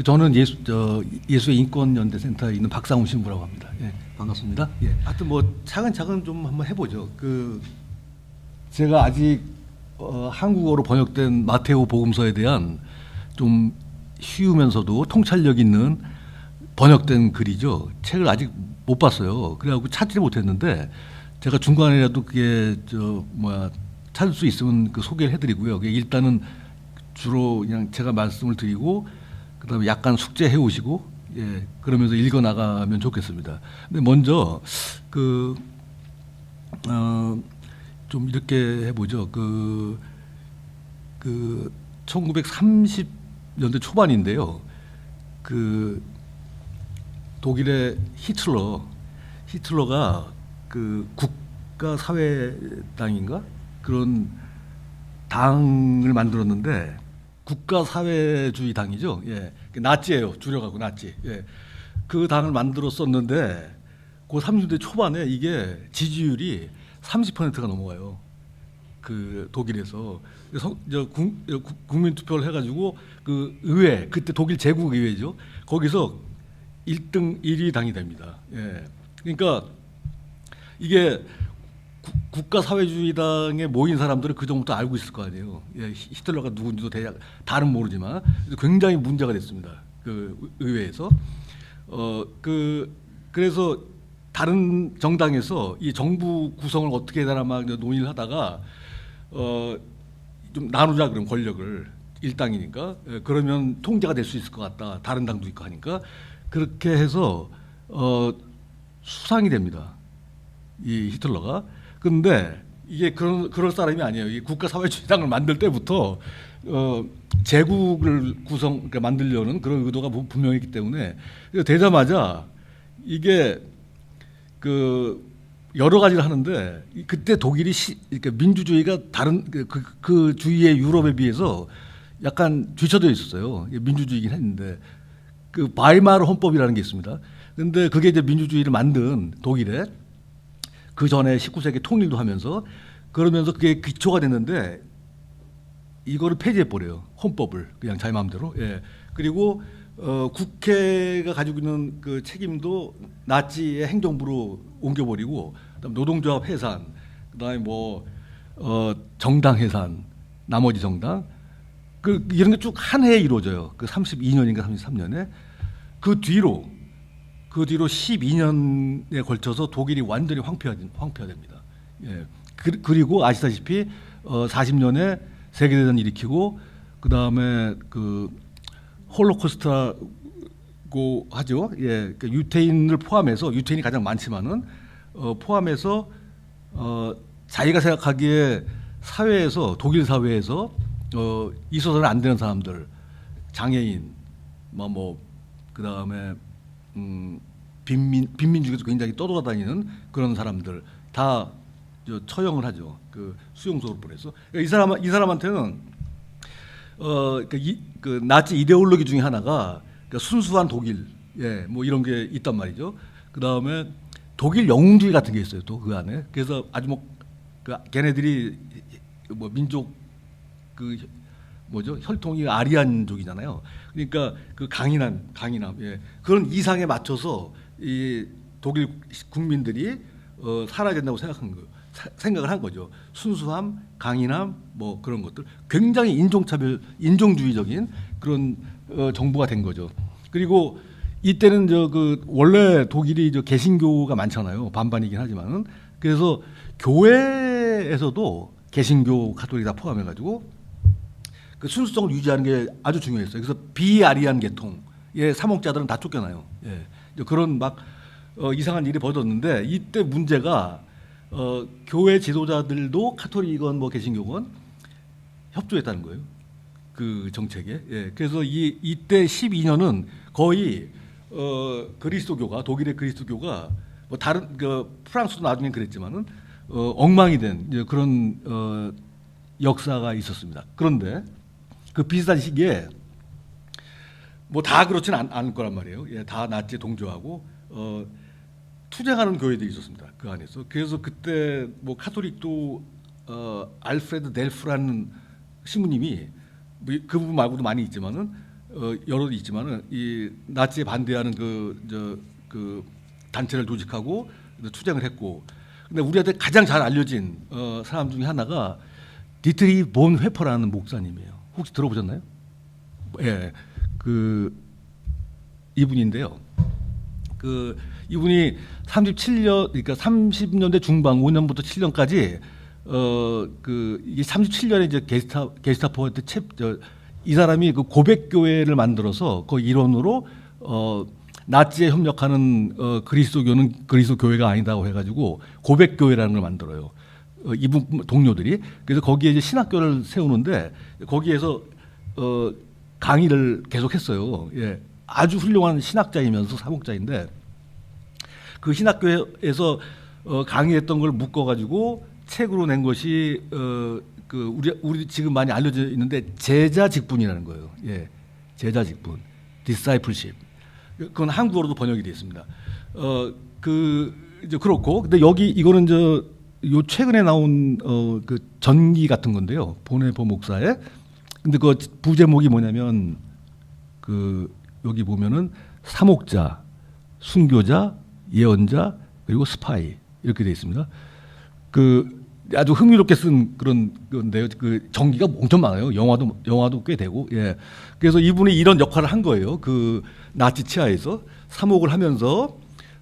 저는 예수의 인권연대센터에 있는 박상훈 신부라고 합니다. 예, 반갑습니다. 예, 하여튼 뭐 차근차근 좀 한번 해보죠. 제가 아직 한국어로 번역된 마테오 복음서에 대한 좀 쉬우면서도 통찰력 있는 번역된 글이죠. 책을 아직 못 봤어요. 그래갖고 찾지 못했는데 제가 중간에라도 그게 찾을 수 있으면 그 소개를 해드리고요. 일단은 주로 그냥 제가 말씀을 드리고 그다음에 약간 숙제해 오시고 예 그러면서 읽어 나가면 좋겠습니다. 근데 먼저 좀 이렇게 해보죠. 1930년대 초반인데요. 독일의 히틀러가 국가사회당인가 그런 당을 만들었는데 국가사회주의 당이죠. 예, 나치예요. 줄여가고 나치. 예, 그 당을 만들었었는데 그 30년대 초반에 이게 지지율이 30%가 넘어가요. 독일에서 그래서 국민 투표를 해가지고 의회 그때 독일 제국 의회죠. 거기서 1등 1위 당이 됩니다. 예, 그러니까 이게 국가사회주의당에 모인 사람들은 그 정도 알고 있을 거 아니에요. 예, 히틀러가 누군지도 대략 다는 모르지만 굉장히 문제가 됐습니다. 의회에서 그래서 다른 정당에서 이 정부 구성을 어떻게 해야 막 논의를 하다가 좀 나누자 그런 권력을 일당이니까 그러면 통제가 될 수 있을 것 같다. 다른 당도 있고 하니까 그렇게 해서 수상이 됩니다. 이 히틀러가. 근데 이게 그럴 사람이 아니에요. 이 국가사회주의당을 만들 때부터 제국을 그러니까 만들려는 그런 의도가 분명히 있기 때문에 되자마자 이게 여러 가지를 하는데 그때 독일이 그러니까 민주주의가 다른 그 주위의 유럽에 비해서 약간 뒤처져 있었어요. 민주주의긴 했는데 바이마르 헌법이라는 게 있습니다. 근데 그게 이제 민주주의를 만든 독일에 그 전에 19세기 통일도 하면서 그러면서 그게 기초가 됐는데 이거를 폐지해 버려요. 헌법을 그냥 자기 마음대로. 예. 그리고 국회가 가지고 있는 그 책임도 나치의 행정부로 옮겨버리고 그다음 노동조합 해산, 그다음에 정당 해산, 나머지 정당 이런 게 쭉 한 해에 이루어져요. 32년인가 33년에 그 뒤로 12년에 걸쳐서 독일이 완전히 황폐화됩니다. 예. 그리고 아시다시피 40년에 세계대전 일으키고 그 다음에 홀로코스트라고 하죠. 예. 유태인을 포함해서 유태인이 가장 많지만은 포함해서 자기가 생각하기에 독일 사회에서 있어서는 안 되는 사람들, 장애인, 그 다음에 빈민 중에서 굉장히 떠돌아다니는 그런 사람들 다 처형을 하죠. 수용소로 보내서 이 사람한테는 나치 이데올로기 중에 하나가 순수한 독일, 예, 이런 게 있단 말이죠. 그 다음에 독일 영웅주의 같은 게 있어요. 또 그 안에 그래서 아주 걔네들이 민족 혈통이 아리안족이잖아요. 그러니까 강인함, 예. 그런 이상에 맞춰서 이 독일 국민들이 살아야 된다고 생각을 한 거죠. 순수함, 강인함, 그런 것들. 굉장히 인종주의적인 그런 정부가 된 거죠. 그리고 이때는 원래 독일이 개신교가 많잖아요. 반반이긴 하지만은. 그래서 교회에서도 개신교, 가톨릭 다 포함해가지고 순수성을 유지하는 게 아주 중요했어요. 그래서 비아리안 계통의 사목자들은 다 쫓겨나요. 예. 그런 이상한 일이 벌어졌는데 이때 문제가 교회 지도자들도 카톨릭이건 개신교건 협조했다는 거예요. 그 정책에. 예. 그래서 이때 12년은 거의 독일의 그리스도교가 다른 프랑스도 나중에 그랬지만은 엉망이 된 그런 역사가 있었습니다. 그런데 비슷한 시기에 다 그렇지는 않을 거란 말이에요. 예, 다 나치에 동조하고 투쟁하는 교회들이 있었습니다. 그 안에서. 그래서 그때 카톨릭도 알프레드 델프라는 신부님이 그분 말고도 많이 있지만은 여론이 있지만은 이 나치에 반대하는 그 단체를 조직하고 투쟁을 했고, 근데 우리한테 가장 잘 알려진 사람 중에 하나가 디트리 본 회퍼라는 목사님이에요. 혹시 들어보셨나요? 예, 그 이분인데요. 그 이분이 37년, 그러니까 30년대 중반 5년부터 7년까지 이게 37년에 이제 게스타포한테 이 사람이 그 고백 교회를 만들어서 그 일원으로 나치에 협력하는 그리스도교는 그리스도 교회가 아니다고 해가지고 고백 교회라는 걸 만들어요. 이분 동료들이. 그래서 거기에 이제 신학교를 세우는데 거기에서 강의를 계속했어요. 예, 아주 훌륭한 신학자이면서 사목자인데 그 신학교에서 강의했던 걸 묶어가지고 책으로 낸 것이 우리 지금 많이 알려져 있는데 제자 직분이라는 거예요. 예, 제자 직분, discipleship. 그건 한국어로도 번역이 되어 있습니다. 이제 그렇고, 근데 여기 이거는 요 최근에 나온 그 전기 같은 건데요. 보네포 목사의. 근데 그 부제목이 뭐냐면 여기 보면은 사목자, 순교자, 예언자, 그리고 스파이 이렇게 되어 있습니다. 아주 흥미롭게 쓴 그런 건데요. 그 전기가 엄청 많아요. 영화도 꽤 되고. 예. 그래서 이분이 이런 역할을 한 거예요. 그 나치 치하에서 사목을 하면서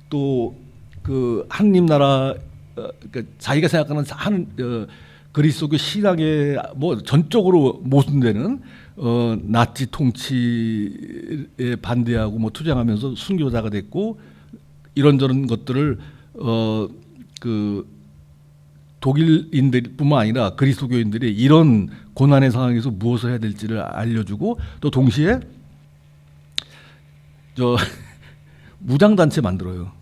또 그 하느님 나라, 그러니까 자기가 생각하는 그리스도교 신앙에 뭐 전적으로 모순되는 나치 통치에 반대하고 뭐 투쟁하면서 순교자가 됐고, 이런저런 것들을 독일인들뿐만 아니라 그리스도교인들이 이런 고난의 상황에서 무엇을 해야 될지를 알려주고, 또 동시에 무장단체 만들어요.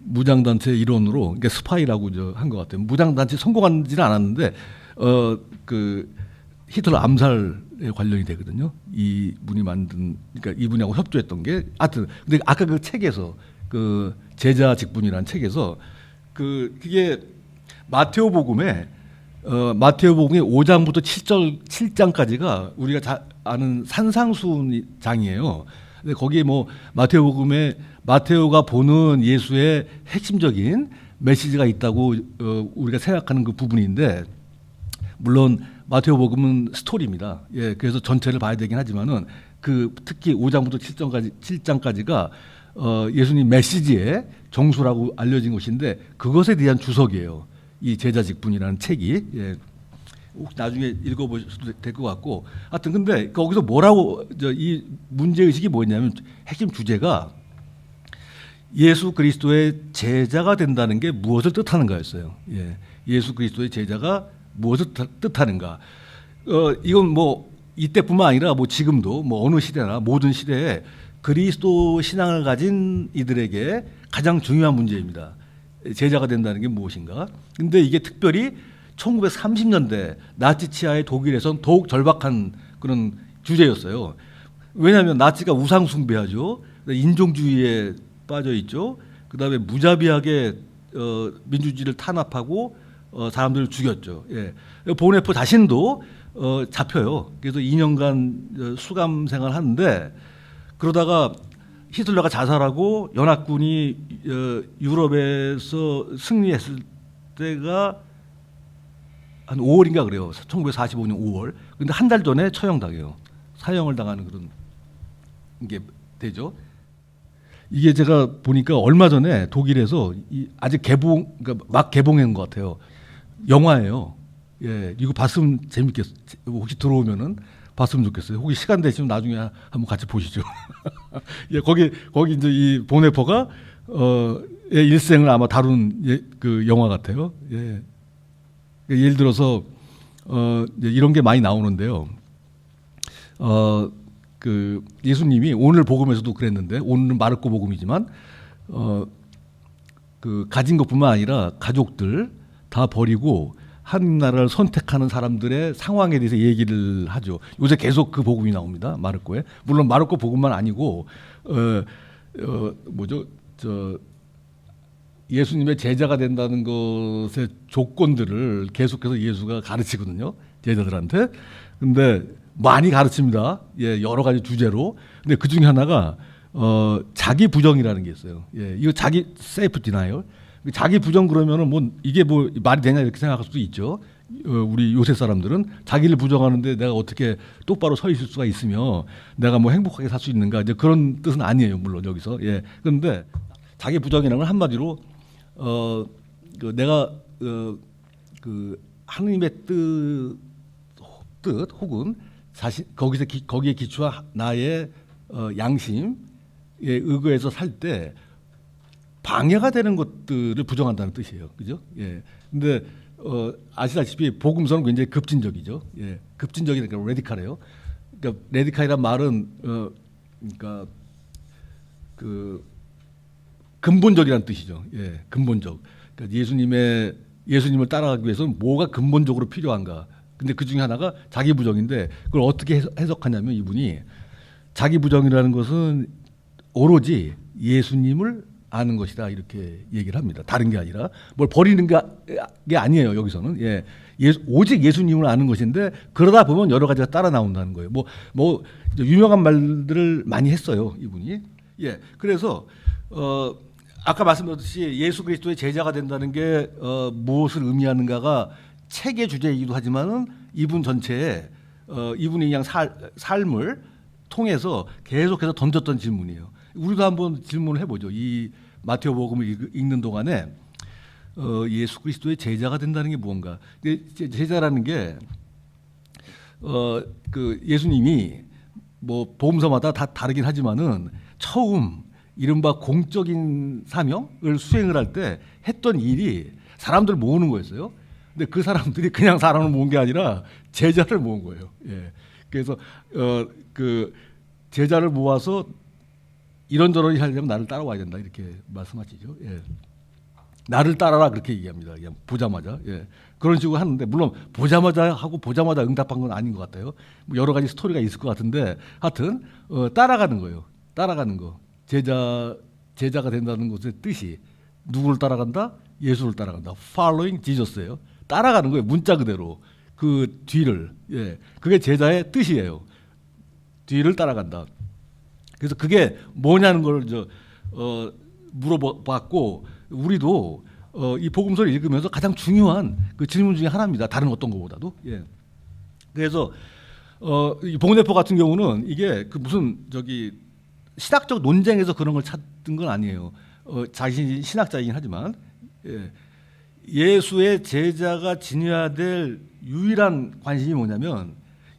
무장단체 일원으로, 그러니까 스파이라고 한 것 같아요. 무장단체 성공하지는 않았는데 히틀러 암살에 관련이 되거든요. 이분이 그러니까 이분하고 협조했던 게, 하여튼 근데 아까 그 책에서 그 제자 직분이라는 책에서 그게 마테오복음의 5장부터 7장까지가 우리가 아는 산상수훈장이에요. 근데 거기에 뭐 마테오가 보는 예수의 핵심적인 메시지가 있다고 우리가 생각하는 그 부분인데, 물론 마테오복음은 스토리입니다. 예, 그래서 전체를 봐야 되긴 하지만은 특히 5장부터 7장까지가 예수님 메시지의 정수라고 알려진 것인데, 그것에 대한 주석이에요. 이 제자직분이라는 책이. 예. 혹시 나중에 읽어보셔도 될 것 같고, 하여튼 근데 거기서 뭐라고 이 문제의식이 뭐냐면, 핵심 주제가 예수 그리스도의 제자가 된다는 게 무엇을 뜻하는가였어요. 예. 예수 그리스도의 제자가 무엇을 뜻하는가. 이건 뭐 이때뿐만 아니라 뭐 지금도 뭐 어느 시대나 모든 시대에 그리스도 신앙을 가진 이들에게 가장 중요한 문제입니다. 제자가 된다는 게 무엇인가. 근데 이게 특별히 1930년대 나치 치하의 독일에선 더욱 절박한 그런 주제였어요. 왜냐하면 나치가 우상 숭배하죠. 인종주의에 빠져 있죠. 그다음에 무자비하게 민주주의를 탄압하고 사람들을 죽였죠. 예. 보네포 자신도 잡혀요. 그래서 2년간 수감 생활을 하는데, 그러다가 히틀러가 자살하고 연합군이 유럽에서 승리했을 때가 한 5월인가 그래요. 1945년 5월. 근데 한 달 전에 처형당해요. 사형을 당하는 그런 게 되죠. 이게 제가 보니까 얼마 전에 독일에서 아직 그러니까 막 개봉한 것 같아요. 영화예요. 예, 이거 봤으면 혹시 들어오면은 봤으면 좋겠어요. 혹시 시간 되시면 나중에 한번 같이 보시죠. 예, 거기 이제 이 보네포가 일생을 아마 다룬 그 영화 같아요. 예. 예를 들어서 이제 이런 게 많이 나오는데요. 그 예수님이 오늘 복음에서도 그랬는데, 오늘은 마르코 복음이지만 그 가진 것뿐만 아니라 가족들 다 버리고 하나님 나라를 선택하는 사람들의 상황에 대해서 얘기를 하죠. 요새 계속 그 복음이 나옵니다. 마르코에. 물론 마르코 복음만 아니고 예수님의 제자가 된다는 것의 조건들을 계속해서 예수가 가르치거든요. 제자들한테. 근데 많이 가르칩니다. 예, 여러 가지 주제로. 근데 그 중에 하나가 자기 부정이라는 게 있어요. 예, 이거 자기 셀프 디나이얼. 자기 부정 그러면은 뭐 이게 뭐 말이 되냐 이렇게 생각할 수도 있죠. 우리 요새 사람들은 자기를 부정하는데 내가 어떻게 똑바로 서 있을 수가 있으며 내가 뭐 행복하게 살 수 있는가 이제 그런 뜻은 아니에요. 물론 여기서. 예. 그런데 자기 부정이라는 건 한마디로 내가 그 하느님의 뜻 혹은 자신 거기에 기초한 나의 양심에 의거해서 살 때 방해가 되는 것들을 부정한다는 뜻이에요. 그죠? 예. 근데 아시다시피 복음서는 굉장히 급진적이죠. 예. 급진적이니까 레디칼해요. 그러니까 레디칼이란 말은 그러니까 그 근본적이라는 뜻이죠. 예. 근본적. 그러니까 예수님을 따라가기 위해서는 뭐가 근본적으로 필요한가? 근데 그 중에 하나가 자기 부정인데 그걸 어떻게 해석하냐면 이분이 자기 부정이라는 것은 오로지 예수님을 아는 것이다 이렇게 얘기를 합니다. 다른 게 아니라 뭘 버리는 게 아니에요. 여기서는 오직 예수님을 아는 것인데 그러다 보면 여러 가지가 따라 나온다는 거예요. 뭐 유명한 말들을 많이 했어요 이분이. 예, 그래서 아까 말씀드렸듯이 예수 그리스도의 제자가 된다는 게 무엇을 의미하는가가 책의 주제이기도 하지만은 이분 전체에 이분이 그냥 삶을 통해서 계속해서 던졌던 질문이에요. 우리도 한번 질문을 해보죠. 이 마태오복음을 읽는 동안에 예수 그리스도의 제자가 된다는 게 무언가? 제자라는 게 그 예수님이 뭐 복음서마다 다 다르긴 하지만은 처음 이른바 공적인 사명을 수행을 할 때 했던 일이 사람들 모으는 거였어요. 근데 그 사람들이 그냥 사람을 모은 게 아니라 제자를 모은 거예요. 예. 그래서 그 제자를 모아서 이런저런 하려면 나를 따라와야 된다 이렇게 말씀하시죠. 예. 나를 따라라 그렇게 얘기합니다. 그냥 보자마자. 예. 그런 식으로 하는데 물론 보자마자 응답한 건 아닌 것 같아요. 뭐 여러 가지 스토리가 있을 것 같은데 하여튼 따라가는 거예요. 따라가는 거. 제자가 된다는 것의 뜻이 누구를 따라간다? 예수를 따라간다. Following Jesus예요. 따라가는 거예요. 문자 그대로 그 뒤를. 예. 그게 제자의 뜻이에요. 뒤를 따라간다. 그래서 그게 뭐냐는 걸 물어봤고 우리도 이 복음서를 읽으면서 가장 중요한 그 질문 중에 하나입니다. 다른 어떤 것보다도. 예. 그래서 이 봉대포 같은 경우는 이게 그 무슨 신학적 논쟁에서 그런 걸 찾은 건 아니에요. 자신이 신학자이긴 하지만 예수의 제자가 지녀야 될 유일한 관심이 뭐냐면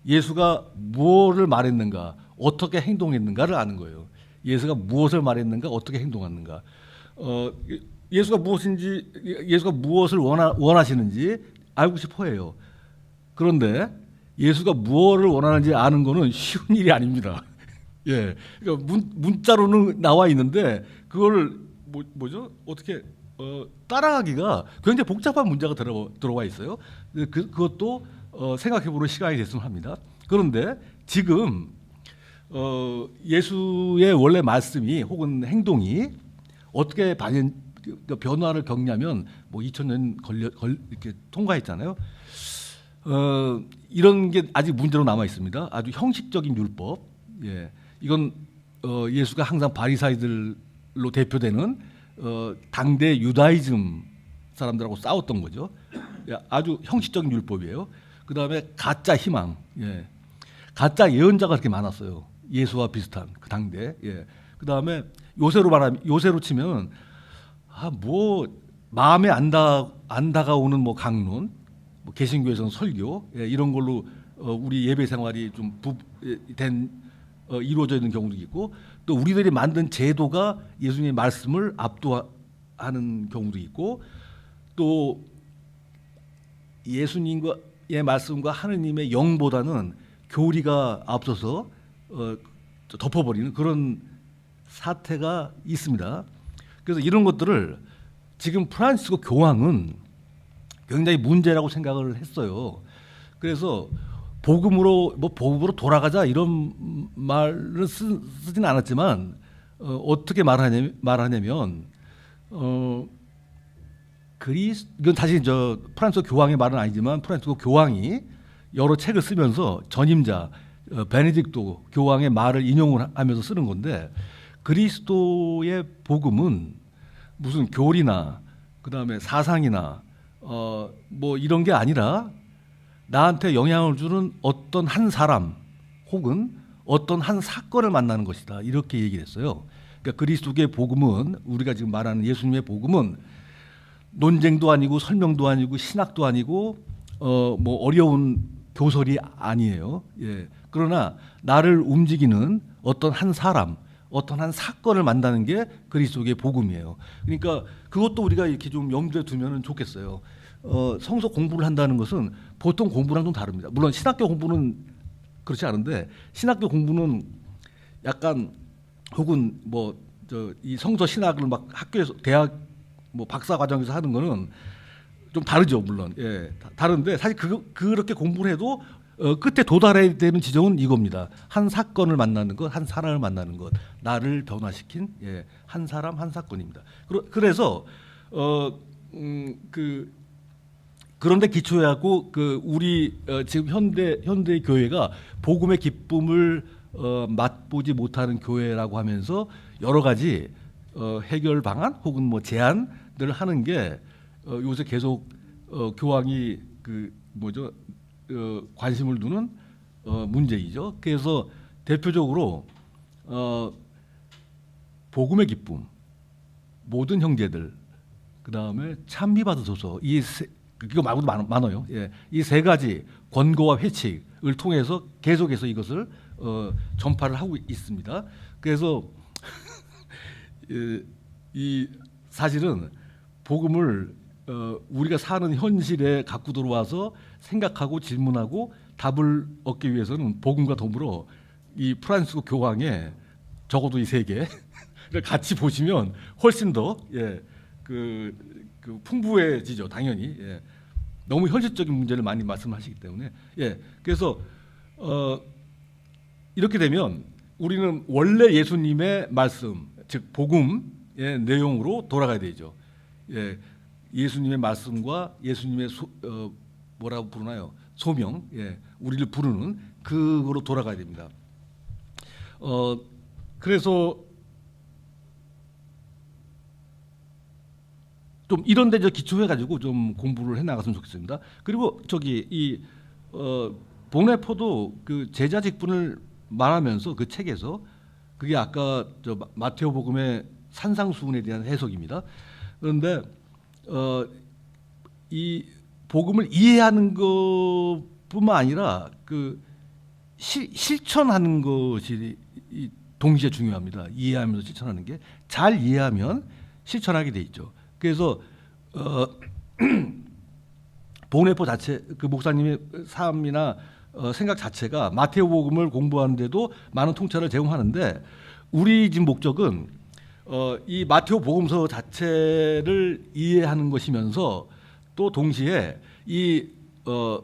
예수가 무엇을 말했는가, 어떻게 행동했는가를 아는 거예요. 예수가 무엇을 말했는가, 어떻게 행동했는가. 예수가 무엇을 원하시는지 알고 싶어해요. 그런데 예수가 무엇을 원하는지 아는 거는 쉬운 일이 아닙니다. 예, 그러니까 문자로는 나와 있는데 그걸 뭐죠? 어떻게 따라가기가 굉장히 복잡한 문제가 들어와 있어요. 그것도 생각해보는 시간이 됐으면 합니다. 그런데 지금 예수의 원래 말씀이 혹은 행동이 어떻게 변화를 겪냐면 뭐 2000년 이렇게 통과했잖아요. 이런 게 아직 문제로 남아 있습니다. 아주 형식적인 율법. 예. 이건 예수가 항상 바리사이들로 대표되는 당대 유다이즘 사람들하고 싸웠던 거죠. 아주 형식적인 율법이에요. 그 다음에 가짜 희망, 예. 가짜 예언자가 그렇게 많았어요. 예수와 비슷한 그 당대. 예. 그 다음에 요새로 치면 뭐 마음에 안 다가오는 뭐 강론, 뭐 개신교에서는 설교, 예, 이런 걸로 우리 예배 생활이 좀 이루어져 있는 경우도 있고 또 우리들이 만든 제도가 예수님의 말씀을 압도하는 경우도 있고 또 예수님의 말씀과 하느님의 영보다는 교리가 앞서서 덮어버리는 그런 사태가 있습니다. 그래서 이런 것들을 지금 프란시스코 교황은 굉장히 문제라고 생각을 했어요. 그래서 복음으로 돌아가자 이런 말을 쓰진 않았지만 어떻게 말하냐면 이건 다시 프란시스코 교황의 말은 아니지만 프란시스코 교황이 여러 책을 쓰면서 전임자 베네딕토 교황의 말을 인용을 하면서 쓰는 건데 그리스도의 복음은 무슨 교리나 그다음에 사상이나 뭐 이런 게 아니라 나한테 영향을 주는 어떤 한 사람 혹은 어떤 한 사건을 만나는 것이다. 이렇게 얘기를 했어요. 그러니까 그리스도의 복음은 우리가 지금 말하는 예수님의 복음은 논쟁도 아니고 설명도 아니고 신학도 아니고 뭐 어려운 교설이 아니에요. 예. 그러나 나를 움직이는 어떤 한 사람, 어떤 한 사건을 만나는 게 그리스도의 복음이에요. 그러니까 그것도 우리가 이렇게 좀 염두에 두면 좋겠어요. 성서 공부를 한다는 것은 보통 공부랑 좀 다릅니다. 물론 신학교 공부는 그렇지 않은데 신학교 공부는 약간 혹은 뭐 이 성서 신학을 막 학교에서 대학 뭐 박사 과정에서 하는 거는 좀 다르죠, 물론. 예, 다른데 사실 그렇게 공부를 해도 끝에 도달해야 되는 지점은 이겁니다. 한 사건을 만나는 것, 한 사람을 만나는 것, 나를 변화시킨 한 사람, 한 사건입니다. 그래서 그런데 기초하고 우리 지금 현대 교회가 복음의 기쁨을 맛보지 못하는 교회라고 하면서 여러 가지 해결 방안 혹은 뭐 제안들을 하는 게 요새 계속 교황이 관심을 두는 문제이죠. 그래서 대표적으로 복음의 기쁨, 모든 형제들, 그 다음에 찬미 받으소서 이거 말고도 많아요. 예, 이 세 가지 권고와 회칙을 통해서 계속해서 이것을 전파를 하고 있습니다. 그래서 이 사실은 복음을 우리가 사는 현실에 갖고 들어와서 생각하고 질문하고 답을 얻기 위해서는 복음과 더불어 이 프란시스코 교황의 적어도 이 세 개를 같이 보시면 훨씬 더 풍부해지죠. 당연히 너무 현실적인 문제를 많이 말씀하시기 때문에 그래서 이렇게 되면 우리는 원래 예수님의 말씀 즉 복음의 내용으로 돌아가야 되죠. 예수님의 말씀과 예수님의 뭐라고 부르나요? 소명, 우리를 부르는 그거로 돌아가야 됩니다. 그래서 좀 이런 데 기초해가지고 좀 공부를 해나갔으면 좋겠습니다. 그리고 보네포도 그 제자 직분을 말하면서 그 책에서 그게 아까 마테오 복음의 산상수훈에 대한 해석입니다. 그런데 이 복음을 이해하는 것뿐만 아니라 실천하는 것이 동시에 중요합니다. 이해하면서 실천하는 게 잘 이해하면 실천하게 돼 있죠. 그래서 보네포 자체 그 목사님의 삶이나 생각 자체가 마테오 복음을 공부하는데도 많은 통찰을 제공하는데 우리 지금 목적은 이 마테오 복음서 자체를 이해하는 것이면서 또 동시에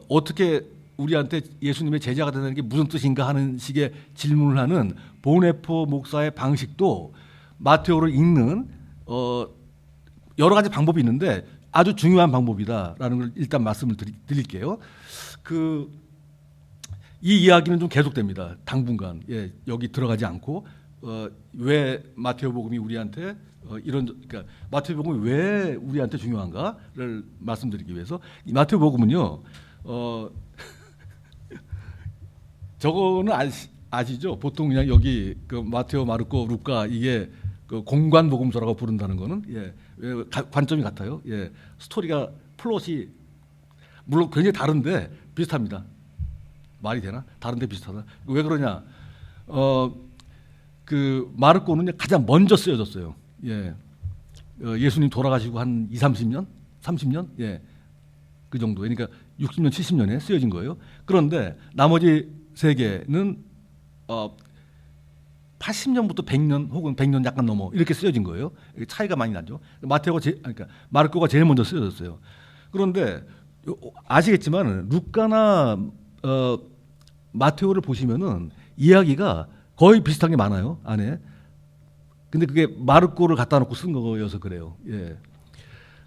어떻게 우리한테 예수님의 제자가 되는 게 무슨 뜻인가 하는 식의 질문을 하는 보네포 목사의 방식도 마테오를 읽는 여러 가지 방법이 있는데 아주 중요한 방법이다라는 걸 일단 말씀을 드릴게요. 이 이야기는 좀 계속됩니다. 당분간 여기 들어가지 않고 왜 마테오 복음이 우리한테 그러니까 마테오 복음이 왜 우리한테 중요한가를 말씀드리기 위해서 이 마테오 복음은요. 저거는 아시죠? 보통 그냥 여기 마테오, 마르코, 루카 이게 공관 복음서라고 부른다는 거는 관점이 같아요. 스토리가 플롯이 물론 굉장히 다른데 비슷합니다. 말이 되나? 다른데 비슷하다. 왜 그러냐? 마르코는 가장 먼저 쓰여졌어요. 예수님 돌아가시고 한 20-30년? 30년? 그 정도. 그러니까 60년, 70년에 쓰여진 거예요. 그런데 나머지 세 개는 80년부터 100년 혹은 100년 약간 넘어 이렇게 쓰여진 거예요. 차이가 많이 나죠. 그러니까 마르코가 제일 먼저 쓰여졌어요. 그런데 아시겠지만 루카나 마테오를 보시면은 이야기가 거의 비슷한 게 많아요 안에. 근데 그게 마르코를 갖다 놓고 쓴 거여서 그래요.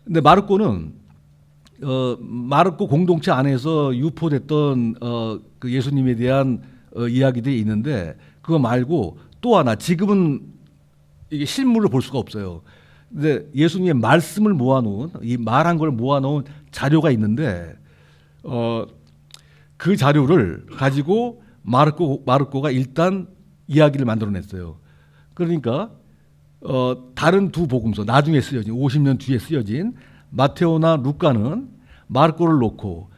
근데 마르코는 마르코 공동체 안에서 유포됐던 그 예수님에 대한 이야기들이 있는데 그거 말고 또 하나 지금은 이게 실물로 볼 수가 없어요. 근데 예수님의 말씀을 모아놓은 이 말한 걸 모아놓은 자료가 있는데 그 자료를 가지고 마르코가 일단 이야기를 만들어냈어요. 그러니까 다른 두 복음서 나중에 쓰여진 50년 뒤에 쓰여진 마테오나 루카는 마르코를 놓고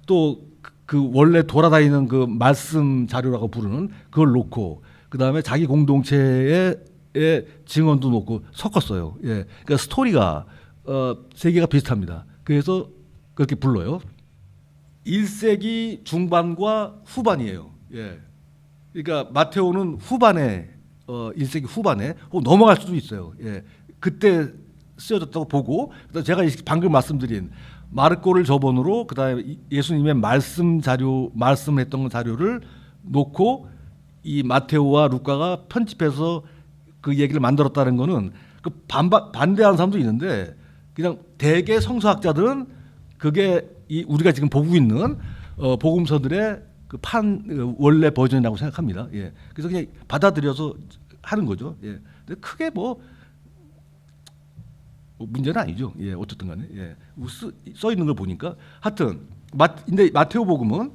또 그 원래 돌아다니는 그 말씀 자료라고 부르는 그걸 놓고 그 다음에 자기 공동체의 증언도 놓고 섞었어요. 예, 그러니까 스토리가 세 개가 비슷합니다. 그래서 그렇게 불러요. 1세기 중반과 후반이에요. 예, 그러니까 마테오는 후반에 1세기 후반에 넘어갈 수도 있어요. 예, 그때 쓰여졌다고 보고 제가 방금 말씀드린 마르코를 저번으로 그다음에 예수님의 말씀했던 자료를 놓고 이 마테오와 루카가 편집해서 그 얘기를 만들었다는 거는 그 반대하는 사람도 있는데 그냥 대개 성서학자들은 그게 우리가 지금 보고 있는 복음서들의 그 원래 버전이라고 생각합니다. 예. 그래서 그냥 받아들여서 하는 거죠. 예. 근데 크게 뭐 문제는 아니죠. 예. 어쨌든 간에. 예. 써 있는 걸 보니까 하여튼 근데 마테오 복음은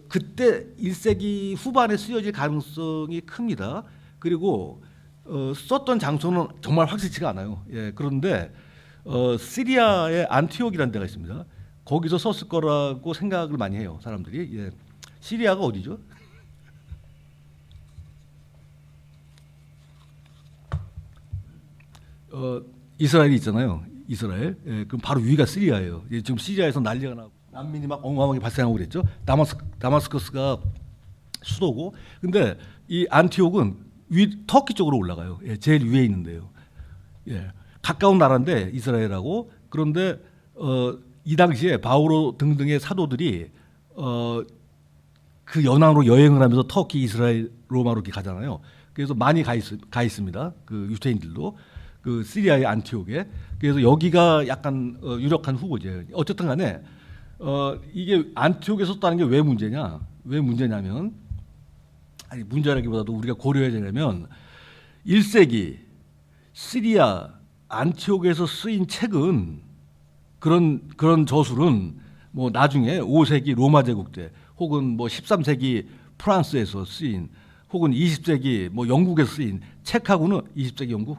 그때 1세기 후반에 쓰여질 가능성이 큽니다. 그리고 썼던 장소는 정말 확실치가 않아요. 예. 그런데 시리아의 안티옥이라는 데가 있습니다. 거기서 썼을 거라고 생각을 많이 해요. 사람들이. 예. 시리아가 어디죠? 이스라엘이 있잖아요. 이스라엘. 예, 그럼 바로 위가 시리아예요. 예, 지금 시리아에서 난리가 나고 난민이 막 엉망하게 발생하고 그랬죠. 다마스커스가 수도고. 근데 이 안티옥은 터키 쪽으로 올라가요. 예, 제일 위에 있는데요. 예, 가까운 나라인데 이스라엘하고. 그런데 이 당시에 바오로 등등의 사도들이 그 연안으로 여행을 하면서 터키, 이스라엘, 로마로 이렇게 가잖아요. 그래서 많이 가 있습니다. 그 유태인들도 그 시리아의 안티옥에. 그래서 여기가 약간 유력한 후보죠. 어쨌든 간에 이게 안티옥에 썼다는 게 왜 문제냐? 왜 문제냐면 아니 문제라기보다도 우리가 고려해야 되려면 1세기 시리아 안티옥에서 쓰인 책은 그런 저술은 뭐 나중에 5세기 로마 제국 때 혹은 뭐 13세기 프랑스에서 쓰인 혹은 20세기 뭐 영국에서 쓰인 책하고는 20세기 영국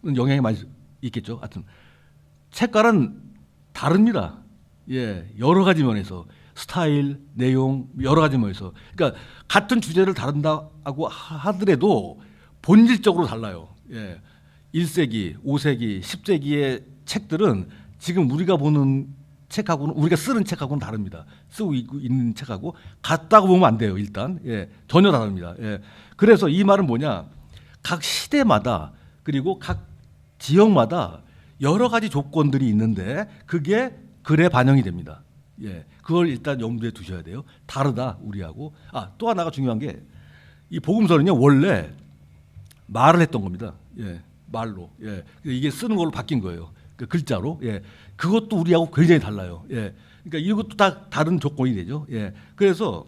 영향이 많이 있겠죠. 하여튼 책과는 다릅니다. 예, 여러 가지 면에서 스타일, 내용 여러 가지 면에서 그러니까 같은 주제를 다룬다고 하더라도 본질적으로 달라요. 예, 1세기, 5세기, 10세기의 책들은 지금 우리가 보는 책하고는 우리가 쓰는 책하고는 다릅니다. 쓰고 있는 책하고 같다고 보면 안 돼요. 일단 전혀 다릅니다. 그래서 이 말은 뭐냐? 각 시대마다 그리고 각 지역마다 여러 가지 조건들이 있는데 그게 글에 반영이 됩니다. 그걸 일단 염두에 두셔야 돼요. 다르다 우리하고. 또 하나가 중요한 게 이 복음서는요 원래 말을 했던 겁니다. 말로. 이게 쓰는 걸로 바뀐 거예요. 그 글자로. 그것도 우리하고 굉장히 달라요. 그러니까 이것도 다 다른 조건이 되죠. 그래서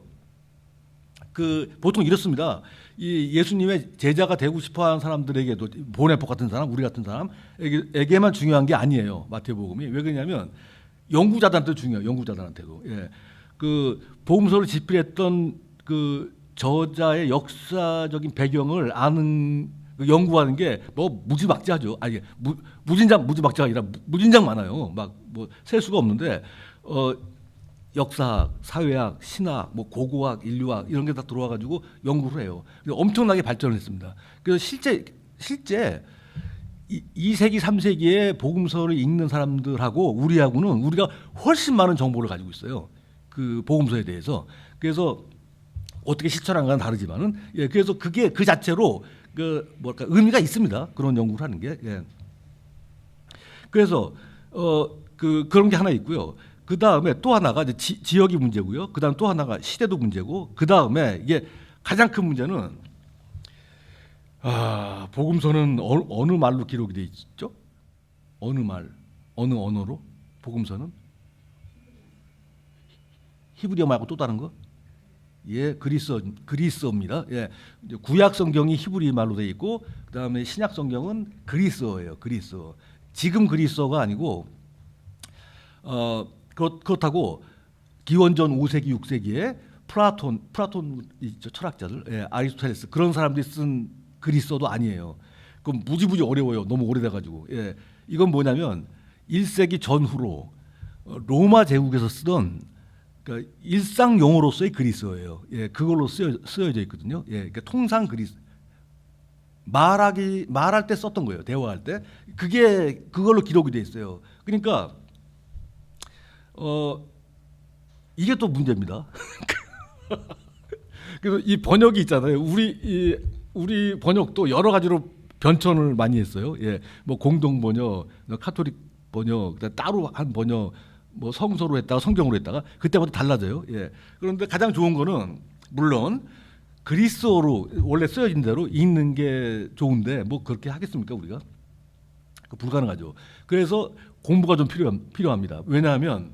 그 보통 이렇습니다. 이 예수님의 제자가 되고 싶어하는 사람들에게도 보네포 같은 사람, 우리 같은 사람에게만 중요한 게 아니에요. 마태복음이 왜 그러냐면 연구자들한테도 중요해요. 연구자들한테도. 그 복음서를 집필했던 그 저자의 역사적인 배경을 아는 연구하는 게 뭐 무지막지하죠. 아니 무지막지가 아니라 무진장 많아요. 막 뭐 셀 수가 없는데 역사학, 사회학, 신학, 뭐 고고학, 인류학 이런 게 다 들어와 가지고 연구를 해요. 엄청나게 발전을 했습니다. 그래서 실제 2세기, 3세기에 복음서를 읽는 사람들하고 우리하고는 우리가 훨씬 많은 정보를 가지고 있어요. 그 복음서에 대해서. 그래서 어떻게 실천한가는 다르지만은 그래서 그게 그 자체로 그 뭐랄까 의미가 있습니다. 그런 연구를 하는 게. 그래서 그런 게 하나 있고요. 그 다음에 또 하나가 이제 지역이 문제고요. 그 다음 또 하나가 시대도 문제고. 그 다음에 이게 가장 큰 문제는 복음서는 어느 말로 기록이 돼 있죠? 어느 말, 어느 언어로? 복음서는 히브리어 말고 또 다른 거? 예, 그리스어입니다. 예, 이제 구약 성경이 히브리 말로 돼 있고 그다음에 신약 성경은 그리스어예요. 그리스어. 지금 그리스어가 아니고 그렇다고 기원전 5세기 6세기에 플라톤 있죠, 철학자들, 예, 아리스토텔레스 그런 사람들이 쓴 그리스어도 아니에요. 그럼 무지무지 어려워요. 너무 오래돼가지고. 예, 이건 뭐냐면 1세기 전후로 로마 제국에서 쓰던 그러니까 일상 용어로서의 그리스어예요. 예, 그걸로 쓰여져 있거든요. 예, 그러니까 통상 그리스 말할 때 썼던 거예요. 대화할 때 그게 그걸로 기록이 돼 있어요. 그러니까 이게 또 문제입니다. 그래서 이 번역이 있잖아요. 우리 번역도 여러 가지로 변천을 많이 했어요. 예, 뭐 공동 번역, 카톨릭 번역, 따로 한 번역, 뭐 성서로 했다가 성경으로 했다가 그때마다 달라져요. 예. 그런데 가장 좋은 거는 물론 그리스어로 원래 쓰여진 대로 읽는 게 좋은데 뭐 그렇게 하겠습니까 우리가? 불가능하죠. 그래서 공부가 좀 필요합니다. 왜냐하면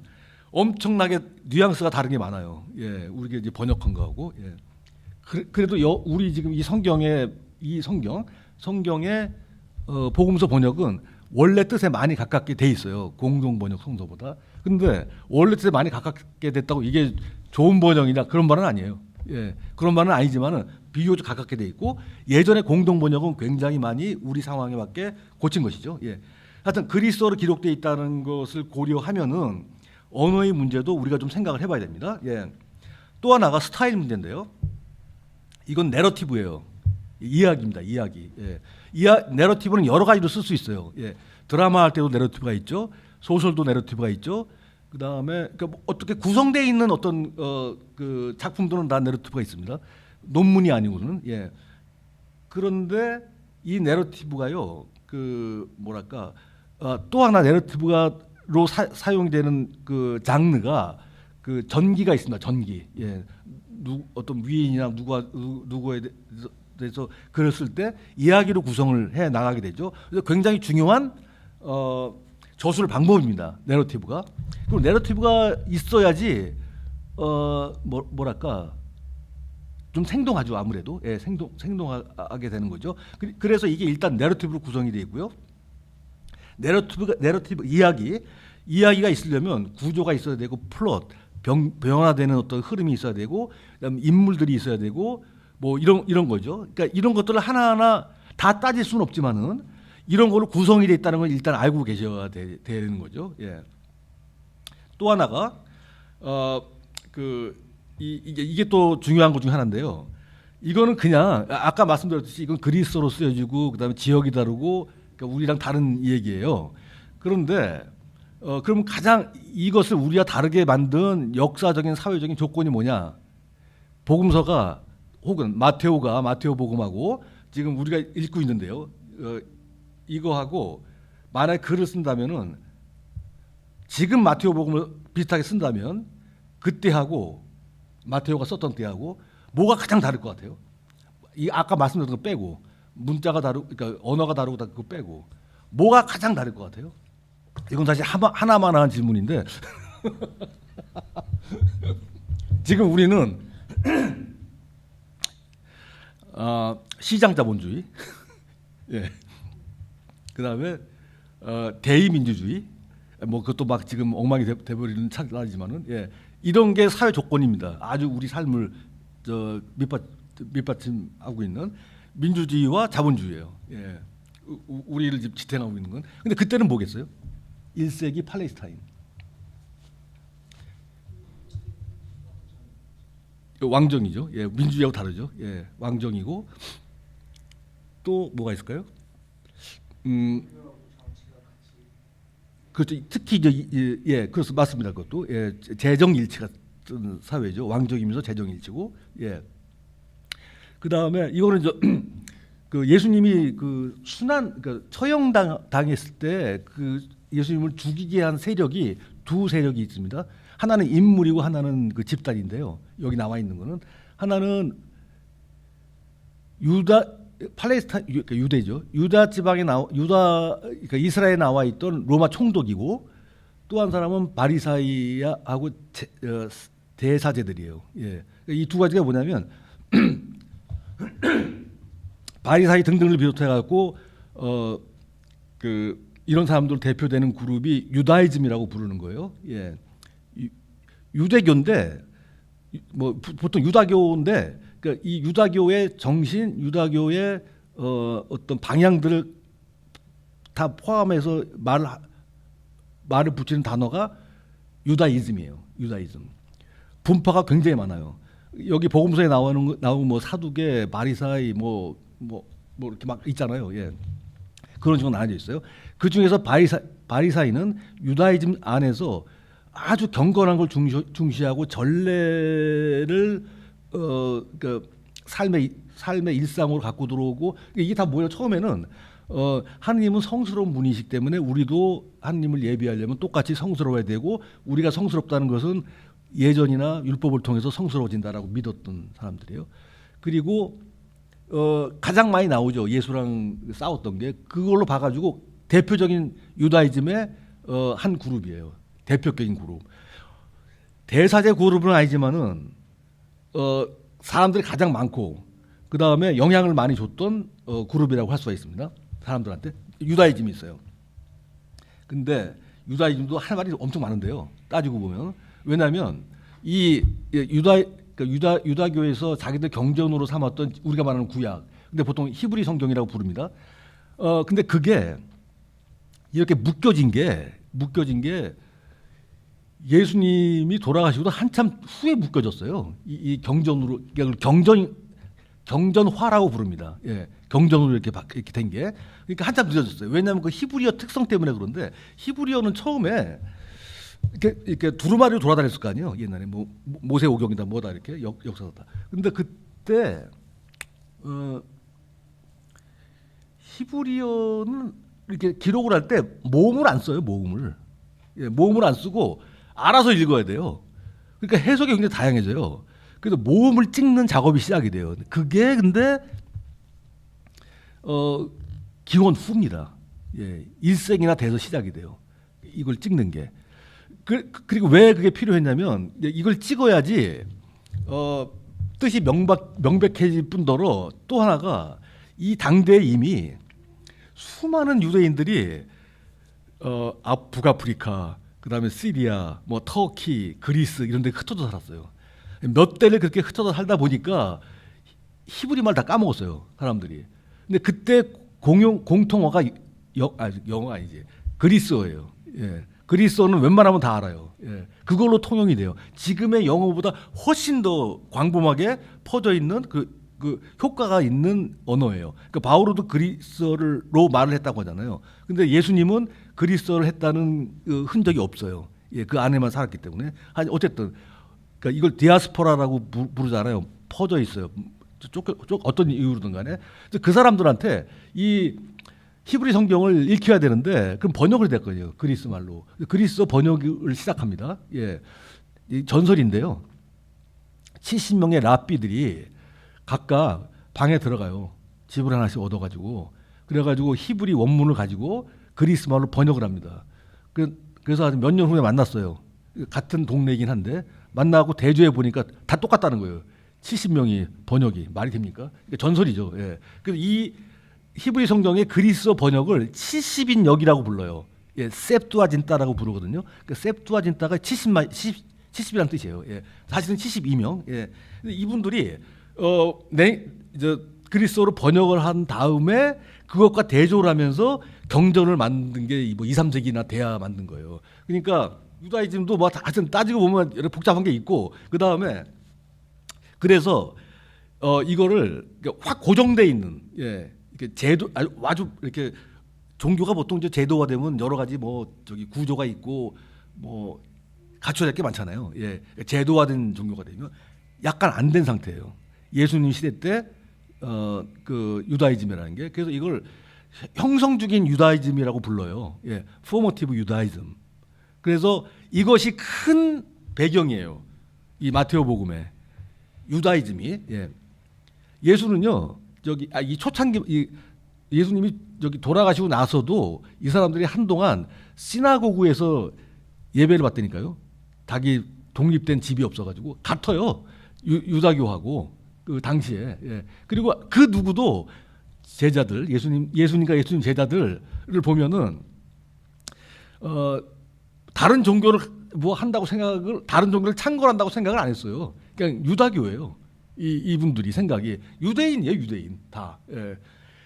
엄청나게 뉘앙스가 다른 게 많아요. 예, 우리가 이제 번역한 거하고. 예. 그래도 우리 지금 이 성경의 복음서 번역은 원래 뜻에 많이 가깝게 돼 있어요. 공동 번역 성서보다. 근데 원래 뜻에 많이 가깝게 됐다고 이게 좋은 번역이나 그런 말은 아니에요. 예, 그런 말은 아니지만은 비교적 가깝게 돼 있고 예전에 공동 번역은 굉장히 많이 우리 상황에 맞게 고친 것이죠. 예. 하여튼 그리스어로 기록돼 있다는 것을 고려하면은 언어의 문제도 우리가 좀 생각을 해봐야 됩니다. 예. 또 하나가 스타일 문제인데요. 이건 내러티브예요. 이야기입니다. 이야기. 예. 내러티브는 여러 가지로 쓸 수 있어요. 예. 드라마 할 때도 내러티브가 있죠. 소설도 내러티브가 있죠. 그다음에 그러니까 뭐 어떻게 구성되어 있는 어떤 그 작품들은 다 내러티브가 있습니다. 논문이 아니고는. 예. 그런데 이 내러티브가요. 그 뭐랄까 또 하나 내러티브가로 사용되는 그 장르가 그 전기가 있습니다. 전기. 예. 어떤 위인이나 누구에 대해서 글을 쓸 때 이야기로 구성을 해 나가게 되죠. 그래서 굉장히 중요한 저술 방법입니다. 내러티브가. 그리고 내러티브가 있어야지 뭐랄까 좀 생동하죠. 아무래도. 예, 생동하게 되는 거죠. 그래서 이게 일단 내러티브로 구성이 되어 있고요. 내러티브 이야기가 있으려면 구조가 있어야 되고 플롯 변화되는 어떤 흐름이 있어야 되고 그다음에 인물들이 있어야 되고 뭐 이런 거죠. 그러니까 이런 것들을 하나하나 다 따질 수는 없지만은 이런 걸로 구성이 돼 있다는 걸 일단 알고 계셔야 되는 거죠. 예. 또 하나가 이게 또 중요한 것 중에 하나인데요. 이거는 그냥 아까 말씀드렸듯이 이건 그리스어로 쓰여지고 그다음에 지역이 다르고 그러니까 우리랑 다른 얘기예요. 그런데 그럼 가장 이것을 우리가 다르게 만든 역사적인 사회적인 조건이 뭐냐? 복음서가 혹은 마테오 복음하고 지금 우리가 읽고 있는데요. 이거하고 만약에 글을 쓴다면은 지금 마테오 복음을 비슷하게 쓴다면 그때하고 마테오가 썼던 때하고 뭐가 가장 다를 것 같아요? 이 아까 말씀드린 거 빼고 문자가 그러니까 언어가 다르고 그거 빼고 뭐가 가장 다를 것 같아요? 이건 사실 하나만 한 질문인데 지금 우리는 시장 자본주의, 예, 그다음에 대의민주주의, 뭐 그것도 막 지금 엉망이 돼버리는 찰나지만은 예, 이런 게 사회 조건입니다. 아주 우리 삶을 밑받침하고 있는 민주주의와 자본주의예요. 예, 우리를 지금 지탱하고 있는 건. 근데 그때는 뭐겠어요? 1세기 팔레스타인. 왕정이죠. 예, 민주주의하고 다르죠. 예, 왕정이고 또 뭐가 있을까요? 그렇죠. 특히 이제 예, 그렇습니다. 맞습니다. 그것도 예, 재정 일치 같은 사회죠. 왕정이면서 재정 일치고 예. 그 다음에 이거는 그 예수님이 그 처형 당했을 때 그 예수님을 죽이게 한 세력이 두 세력이 있습니다. 하나는 인물이고 하나는 그 집단인데요. 여기 나와 있는 거는 하나는 그러니까 유대죠. 유다 지방에 그러니까 이스라엘에 나와 있던 로마 총독이고 또 한 사람은 바리사이하고 대사제들이에요. 예. 이 두 가지가 뭐냐면 바리사이 등등을 비롯해 갖고 이런 사람들 대표되는 그룹이 유다이즘이라고 부르는 거예요. 예. 유대교인데 뭐 보통 유다교인데 그러니까 이 유다교의 정신, 유다교의 어떤 방향들을 다 포함해서 말을 붙이는 단어가 유다이즘이에요. 유다이즘. 분파가 굉장히 많아요. 여기 복음서에 나오는 뭐 사두개, 바리사이 뭐 이렇게 막 있잖아요. 예. 그런 식으로 나눠져 있어요. 그 중에서 바리사이는 유다이즘 안에서 아주 경건한 걸 중시하고 전례를 그 삶의 일상으로 갖고 들어오고 이게 다 뭐예요? 처음에는 하느님은 성스러운 분이시기 때문에 우리도 하느님을 예비하려면 똑같이 성스러워야 되고 우리가 성스럽다는 것은 예전이나 율법을 통해서 성스러워진다라고 믿었던 사람들이에요. 그리고 가장 많이 나오죠. 예수랑 싸웠던 게 그걸로 봐가지고 대표적인 유다이즘의 한 그룹이에요. 대표적인 그룹. 대사제 그룹은 아니지만은 사람들이 가장 많고 그 다음에 영향을 많이 줬던 그룹이라고 할 수가 있습니다. 사람들한테 유다이즘이 있어요. 근데 유다이즘도 할 말이 엄청 많은데요. 따지고 보면 왜냐하면 이 유다교에서 자기들 경전으로 삼았던 우리가 말하는 구약, 근데 보통 히브리 성경이라고 부릅니다. 근데 그게 이렇게 묶여진 게 예수님이 돌아가시고도 한참 후에 묶여졌어요. 이 경전으로 경전화라고 부릅니다. 예, 경전으로 이렇게 된 게 그러니까 한참 늦어졌어요. 왜냐하면 그 히브리어 특성 때문에 그런데 히브리어는 처음에 이렇게 두루마리로 돌아다녔을 거 아니에요. 옛날에 뭐 모세오경이다 뭐다 이렇게 역사다. 근데 그때 히브리어는 이렇게 기록을 할 때 모음을 안 써요. 모음을. 예, 모음을 안 쓰고 알아서 읽어야 돼요. 그러니까 해석이 굉장히 다양해져요. 그래서 모음을 찍는 작업이 시작이 돼요. 그게 근데 기원 후입니다. 예, 1세기나 돼서 시작이 돼요. 이걸 찍는 게. 그리고 왜 그게 필요했냐면 이걸 찍어야지 뜻이 명백해질 뿐더러 또 하나가 이 당대에 이미 수많은 유대인들이 북아프리카, 그다음에 시리아, 뭐 터키, 그리스 이런 데 흩어져 살았어요. 몇 대를 그렇게 흩어져 살다 보니까 히브리 말 다 까먹었어요, 사람들이. 근데 그때 공통어가 영어가 아니지. 그리스어예요. 예. 그리스어는 웬만하면 다 알아요. 예. 그걸로 통용이 돼요. 지금의 영어보다 훨씬 더 광범하게 퍼져 있는 그 효과가 있는 언어예요. 그러니까 바오로도 그리스어로 말을 했다고 하잖아요. 근데 예수님은 그리스어를 했다는 흔적이 없어요. 예, 그 안에만 살았기 때문에. 어쨌든 그러니까 이걸 디아스포라라고 부르잖아요. 퍼져 있어요. 어떤 이유로든 간에. 그 사람들한테 이 히브리 성경을 읽혀야 되는데 그럼 번역을 됐거든요. 그리스 말로. 그리스어 번역을 시작합니다. 예. 이 전설인데요. 70명의 랍비들이 각각 방에 들어가요. 집을 하나씩 얻어가지고. 그래가지고 히브리 원문을 가지고 그리스 말로 번역을 합니다. 그래서 몇 년 후에 만났어요. 같은 동네이긴 한데 만나고 대조해 보니까 다 똑같다는 거예요. 70명이 번역이 말이 됩니까? 전설이죠. 예. 그래서 이 히브리 성경의 그리스어 번역을 70인 역이라고 불러요. 예, 셉투아진타라고 부르거든요. 그 셉투아진타가 70이라는 뜻이에요. 예, 사실은 72명. 예. 이분들이 그리스어로 번역을 한 다음에 그것과 대조를 하면서 경전을 만든 게 뭐 2, 3세기나 돼야 만든 거예요. 그러니까 유다이즘도 뭐 하여튼 따지고 보면 여러 복잡한 게 있고 그다음에 그래서 이거를 확 고정돼 있는 이렇게 제도 아주 이렇게 종교가 보통 이제 제도화되면 여러 가지 뭐 구조가 있고 뭐 갖춰야 될 게 많잖아요. 예. 제도화된 종교가 되면 약간 안 된 상태예요. 예수님 시대 때 그 유다이즘이라는 게 그래서 이걸 형성적인 유다이즘이라고 불러요. 예. 포머티브 유다이즘. 그래서 이것이 큰 배경이에요. 이 마테오 복음에 유다이즘이 예수는요 이 초창기 예수님이 돌아가시고 나서도 이 사람들이 한동안 시나고그에서 예배를 받다니까요. 자기 독립된 집이 없어가지고 같아요. 유다교하고 그 당시에 그리고 그 누구도 제자들 예수님과 예수님 제자들을 보면은 다른 종교를 뭐 한다고 생각을 다른 종교를 창궐한다고 생각을 안 했어요. 그냥 유다교예요. 이분들이 생각이 유대인이에요, 유대인 다.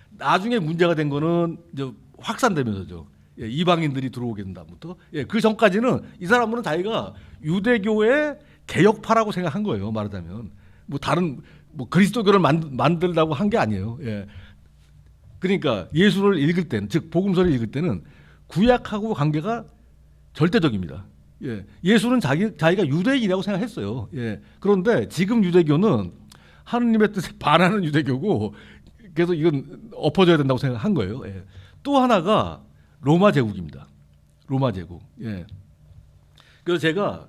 나중에 문제가 된 거는 이제 확산되면서죠. 이방인들이 들어오게 된다부터. 그 전까지는 이 사람들은 자기가 유대교의 개혁파라고 생각한 거예요. 말하자면 뭐 다른 뭐 그리스도교를 만들라고 한 게 아니에요. 그러니까 예수를 읽을 때는 즉 복음서를 읽을 때는 구약하고 관계가 절대적입니다. 예수는 자기가 유대인이라고 생각했어요. 그런데 지금 유대교는 하느님의 뜻에 반하는 유대교고 그래서 이건 엎어져야 된다고 생각한 거예요. 또 하나가 로마 제국입니다. 로마 제국. 그래서 제가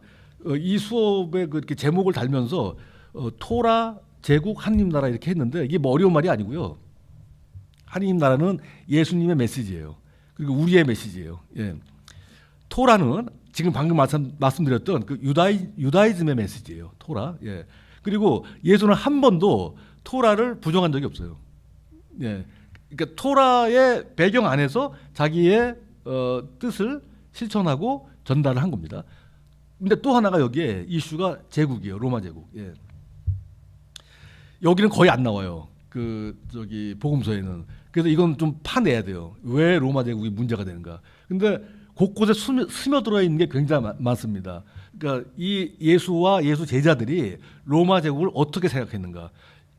이 수업에 그렇게 제목을 달면서 토라, 제국, 하느님 나라 이렇게 했는데 이게 뭐 어려운 말이 아니고요. 하느님 나라는 예수님의 메시지예요. 그리고 우리의 메시지예요. 토라는 지금 방금 말씀드렸던 그 유다이즘의 메시지예요. 토라. 그리고 예수는 한 번도 토라를 부정한 적이 없어요. 그러니까 토라의 배경 안에서 자기의 뜻을 실천하고 전달을 한 겁니다. 근데 또 하나가 여기에 이슈가 제국이에요. 로마 제국. 여기는 거의 안 나와요. 그 저기 복음서에는. 그래서 이건 좀 파내야 돼요. 왜 로마 제국이 문제가 되는가. 근데 곳곳에 스며들어 있는 게 굉장히 많습니다. 그러니까 이 예수와 예수 제자들이 로마 제국을 어떻게 생각했는가.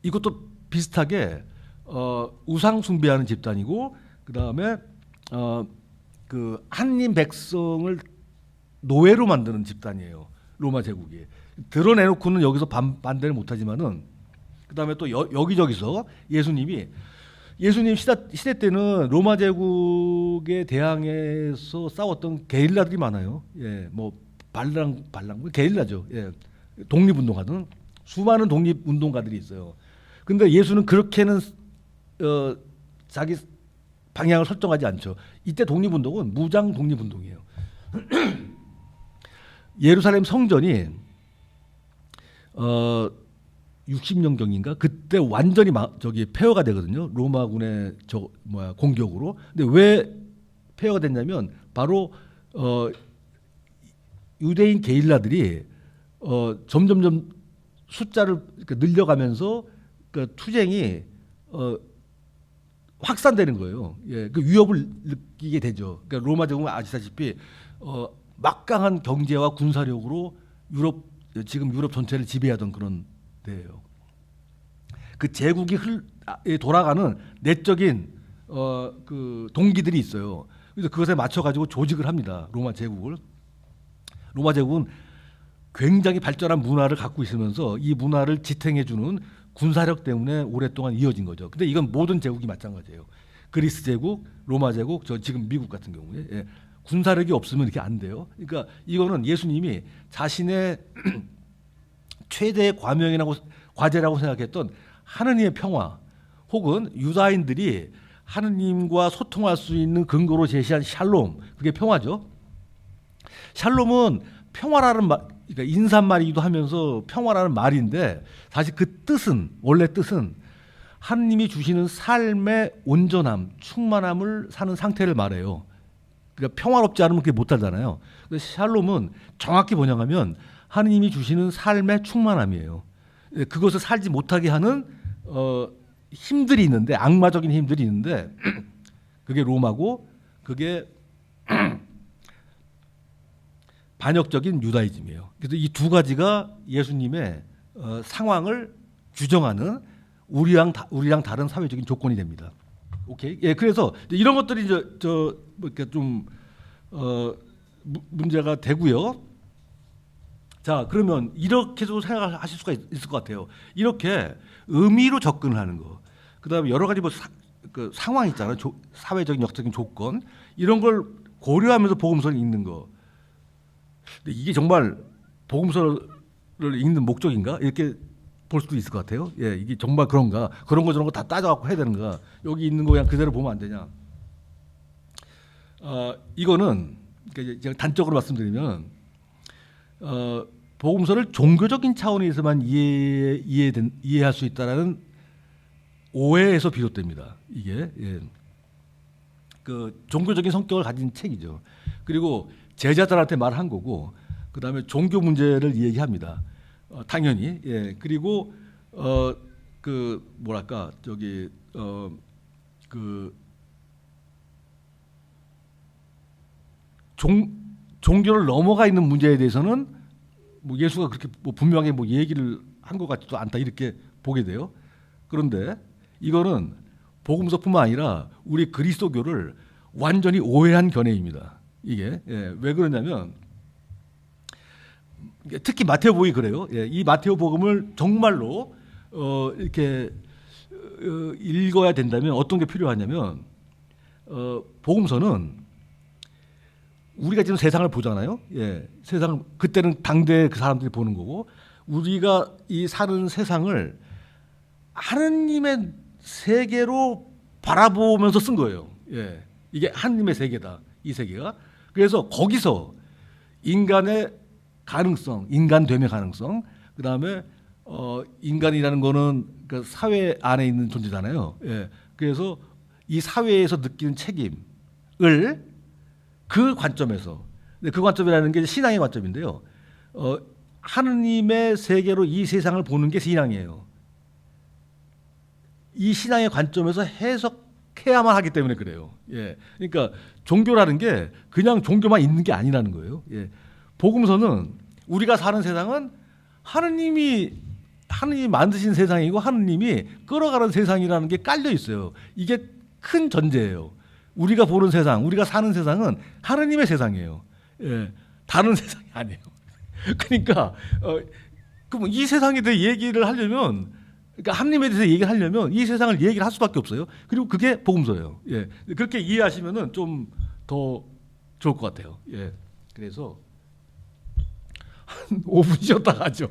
이것도 비슷하게 우상 숭배하는 집단이고 그다음에 그 한인 백성을 노예로 만드는 집단이에요. 로마 제국이. 드러내놓고는 여기서 반대를 못하지만은 그다음에 또 여기저기서 예수님 시대 때는 로마 제국에 대항해서 싸웠던 게릴라들이 많아요. 뭐 발랑 게릴라죠. 독립운동하던 수많은 독립운동가들이 있어요. 근데 예수는 그렇게는 자기 방향을 설정하지 않죠. 이때 독립운동은 무장 독립운동이에요. 예루살렘 성전이 60년경인가 그때 완전히 폐허가 되거든요. 로마군의 공격으로. 근데 왜 폐허가 됐냐면 바로 유대인 게릴라들이 점점점 숫자를 늘려가면서 그 투쟁이 확산되는 거예요. 그 위협을 느끼게 되죠. 그러니까 로마 제국은 아시다시피 막강한 경제와 군사력으로 지금 유럽 전체를 지배하던 그런 데예요. 그 제국이 돌아가는 내적인 그 동기들이 있어요. 그래서 그것에 맞춰 가지고 조직을 합니다. 로마 제국을. 로마 제국은 굉장히 발전한 문화를 갖고 있으면서 이 문화를 지탱해주는 군사력 때문에 오랫동안 이어진 거죠. 근데 이건 모든 제국이 마찬가지예요. 그리스 제국, 로마 제국, 지금 미국 같은 경우에 군사력이 없으면 이렇게 안 돼요. 그러니까 이거는 예수님이 자신의 최대의 과제라고 생각했던 하느님의 평화 혹은 유다인들이 하느님과 소통할 수 있는 근거로 제시한 샬롬, 그게 평화죠. 샬롬은 평화라는 말, 그러니까 인사말이기도 하면서 평화라는 말인데 사실 그 원래 뜻은 하느님이 주시는 삶의 온전함, 충만함을 사는 상태를 말해요. 그러니까 평화롭지 않으면 그게 못 살잖아요. 샬롬은 정확히 번역하면 하느님이 주시는 삶의 충만함이에요. 그것을 살지 못하게 하는 힘들이 있는데, 악마적인 힘들이 있는데 그게 로마고 그게 반역적인 유다이즘이에요. 그래서 이 두 가지가 예수님의 상황을 규정하는 우리랑 다른 사회적인 조건이 됩니다. 오케이. 그래서 이런 것들이 뭐 이렇게 좀 문제가 되고요. 자, 그러면 이렇게도 생각하실 수가 있을 것 같아요. 이렇게 의미로 접근을 하는 거. 그다음에 여러 가지 그 상황 있잖아요. 사회적인 역적인 조건 이런 걸 고려하면서 복음서를 읽는 거. 근데 이게 정말 복음서를 읽는 목적인가? 이렇게 볼 수도 있을 것 같아요. 이게 정말 그런가? 그런 거 저런 거 다 따져갖고 해야 되는가? 여기 있는 거 그냥 그대로 보면 안 되냐? 이거는 제가 단적으로 말씀드리면 복음서를 종교적인 차원에서만 이해할 수 있다라는 오해에서 비롯됩니다. 이게 예. 그 종교적인 성격을 가진 책이죠. 그리고 제자들한테 말한 거고, 그 다음에 종교 문제를 얘기합니다. 당연히 예. 그리고 그 뭐랄까 저기 그 종교를 넘어가 있는 문제에 대해서는 뭐 예수가 그렇게 뭐 분명하게 뭐 얘기를 한 것 같지도 않다 이렇게 보게 돼요. 그런데 이거는 복음서뿐만 아니라 우리 그리스도교를 완전히 오해한 견해입니다. 이게 예, 왜 그러냐면 특히 마태복음이 그래요. 예, 이 마태복음을 정말로 이렇게 읽어야 된다면 어떤 게 필요하냐면 복음서는 우리가 지금 세상을 보잖아요. 예, 세상을 그때는 당대 그 사람들이 보는 거고, 우리가 이 사는 세상을 하느님의 세계로 바라보면서 쓴 거예요. 예, 이게 하느님의 세계다. 이 세계가. 그래서 거기서 인간의 가능성, 인간됨의 가능성, 그 다음에 인간이라는 거는 그 사회 안에 있는 존재잖아요. 예, 그래서 이 사회에서 느끼는 책임을 그 관점에서, 그 관점이라는 게 신앙의 관점인데요. 하느님의 세계로 이 세상을 보는 게 신앙이에요. 이 신앙의 관점에서 해석해야만 하기 때문에 그래요. 예, 그러니까 종교라는 게 그냥 종교만 있는 게 아니라는 거예요. 예, 복음서는 우리가 사는 세상은 하느님이 만드신 세상이고 하느님이 끌어가는 세상이라는 게 깔려 있어요. 이게 큰 전제예요. 우리가 보는 세상, 우리가 사는 세상은 하느님의 세상이에요. 예, 다른 세상이 아니에요. 그러니까 그럼 이 세상에 대해 얘기를 하려면, 그러니까 하느님에 대해서 얘기를 하려면 이 세상을 얘기를 할 수밖에 없어요. 그리고 그게 복음서예요. 예, 그렇게 이해하시면은 좀 더 좋을 것 같아요. 예, 그래서 한 5분 쉬었다 가죠.